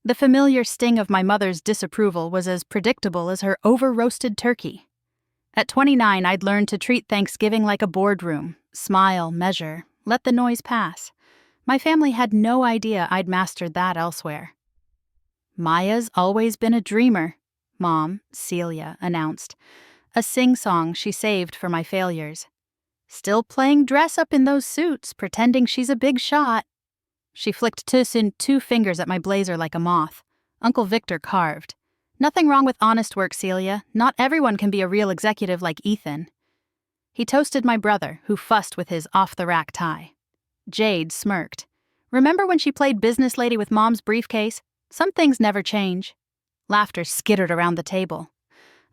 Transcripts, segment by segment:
The familiar sting of my mother's disapproval was as predictable as her over-roasted turkey. At 29, I'd learned to treat Thanksgiving like a boardroom, smile, measure, let the noise pass. My family had no idea I'd mastered that elsewhere. "Maya's always been a dreamer," Mom, Celia, announced, a sing-song she saved for my failures. "Still playing dress-up in those suits, pretending she's a big shot." She flicked two fingers at my blazer like a moth. Uncle Victor carved. "Nothing wrong with honest work, Celia. Not everyone can be a real executive like Ethan." He toasted my brother, who fussed with his off-the-rack tie. Jade smirked. "Remember when she played business lady with Mom's briefcase? Some things never change." Laughter skittered around the table.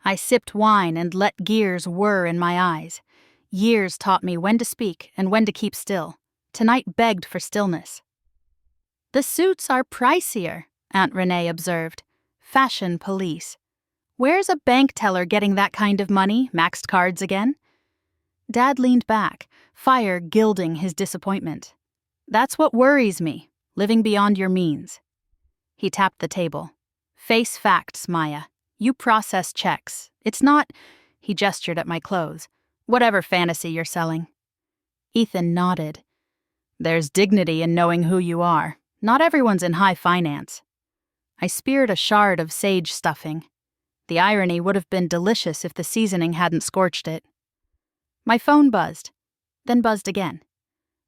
I sipped wine and let gears whir in my eyes. Years taught me when to speak and when to keep still. Tonight begged for stillness. "The suits are pricier," Aunt Renee observed. "Fashion police. Where's a bank teller getting that kind of money, maxed cards again?" Dad leaned back, fire gilding his disappointment. "That's what worries me, living beyond your means." He tapped the table. "Face facts, Maya. You process checks. It's not—" He gestured at my clothes. "Whatever fantasy you're selling." Ethan nodded. "There's dignity in knowing who you are. Not everyone's in high finance." I speared a shard of sage stuffing. The irony would have been delicious if the seasoning hadn't scorched it. My phone buzzed, then buzzed again.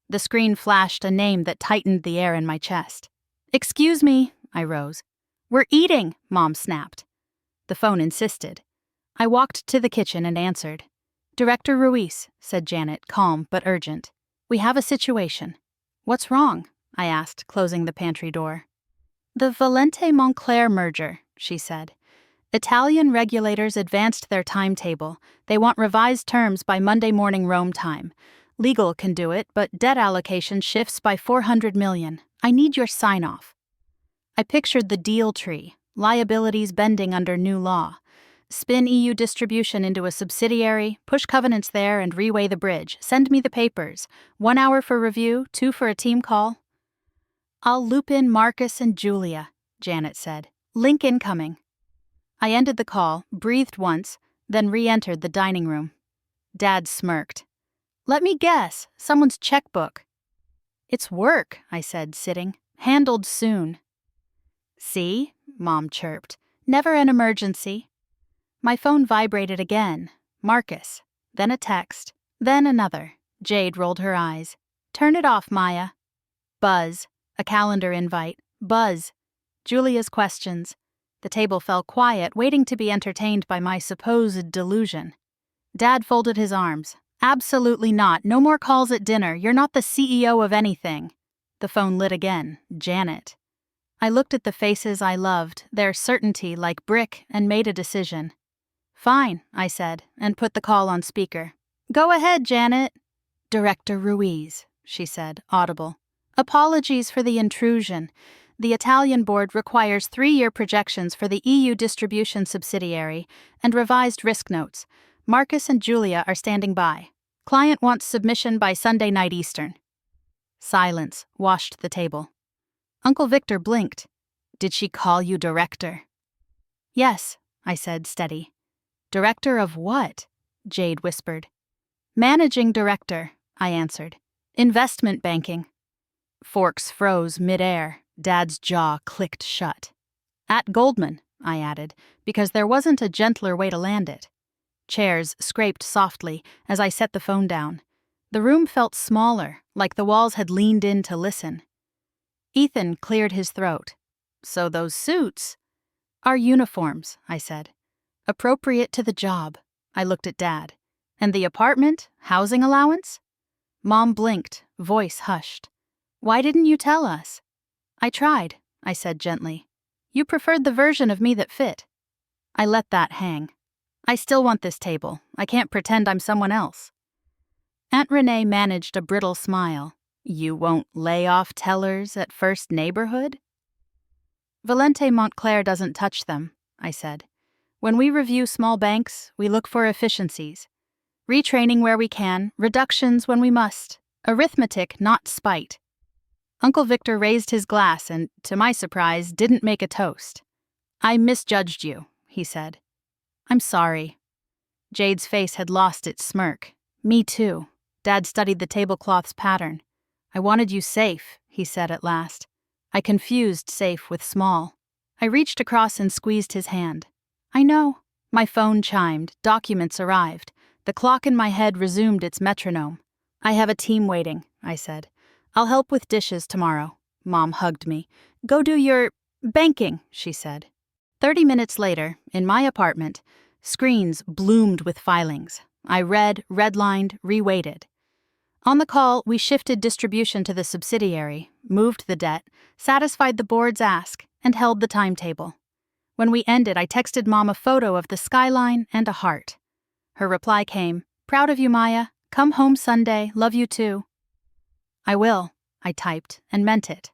The screen flashed a name that tightened the air in my chest. "Excuse me," I rose. "We're eating," Mom snapped. The phone insisted. I walked to the kitchen and answered. "Director Ruiz," said Janet, calm but urgent. "We have a situation." "What's wrong?" I asked, closing the pantry door. "The Valente-Montclair merger," she said. "Italian regulators advanced their timetable. They want revised terms by Monday morning Rome time. Legal can do it, but debt allocation shifts by $400 million. I need your sign-off." I pictured the deal tree, liabilities bending under new law. Spin EU distribution into a subsidiary, push covenants there and reweigh the bridge. Send me the papers. 1 hour for review, 2 for a team call. "I'll loop in Marcus and Julia," Janet said. "Link incoming." I ended the call, breathed once, then re-entered the dining room. Dad smirked. "Let me guess, someone's checkbook." "It's work," I said, sitting. "Handled soon." "See?" Mom chirped. "Never an emergency." My phone vibrated again. Marcus. Then a text. Then another. Jade rolled her eyes. "Turn it off, Maya." Buzz. A calendar invite. Buzz. Julia's questions. The table fell quiet, waiting to be entertained by my supposed delusion. Dad folded his arms. "Absolutely not. No more calls at dinner. You're not the CEO of anything." The phone lit again. Janet. I looked at the faces I loved, their certainty like brick, and made a decision. "Fine," I said, and put the call on speaker. "Go ahead, Janet." "Director Ruiz," she said, audible. "Apologies for the intrusion. The Italian board requires 3-year projections for the EU distribution subsidiary and revised risk notes. Marcus and Julia are standing by. Client wants submission by Sunday night Eastern." Silence washed the table. Uncle Victor blinked. "Did she call you director?" "Yes," I said, steady. "Director of what?" Jade whispered. "Managing director," I answered. "Investment banking." Forks froze mid-air. Dad's jaw clicked shut. "At Goldman," I added, because there wasn't a gentler way to land it. Chairs scraped softly as I set the phone down. The room felt smaller, like the walls had leaned in to listen. Ethan cleared his throat. "So those suits—" "Are uniforms," I said. "Appropriate to the job." I looked at Dad. "And the apartment? Housing allowance?" Mom blinked, voice hushed. "Why didn't you tell us?" "I tried," I said gently. "You preferred the version of me that fit." I let that hang. "I still want this table. I can't pretend I'm someone else." Aunt Renee managed a brittle smile. "You won't lay off tellers at First Neighborhood?" "Valente-Montclair doesn't touch them," I said. "When we review small banks, we look for efficiencies. Retraining where we can, reductions when we must. Arithmetic, not spite." Uncle Victor raised his glass and, to my surprise, didn't make a toast. "I misjudged you," he said. "I'm sorry." Jade's face had lost its smirk. "Me too." Dad studied the tablecloth's pattern. "I wanted you safe," he said at last. I confused safe with small. I reached across and squeezed his hand. "I know." My phone chimed. Documents arrived. The clock in my head resumed its metronome. "I have a team waiting," I said. "I'll help with dishes tomorrow." Mom hugged me. "Go do your banking," she said. 30 minutes later, in my apartment, screens bloomed with filings. I read, redlined, reweighted. On the call, we shifted distribution to the subsidiary, moved the debt, satisfied the board's ask, and held the timetable. When we ended, I texted Mom a photo of the skyline and a heart. Her reply came, "Proud of you, Maya. Come home Sunday. Love you too." "I will," I typed, and meant it.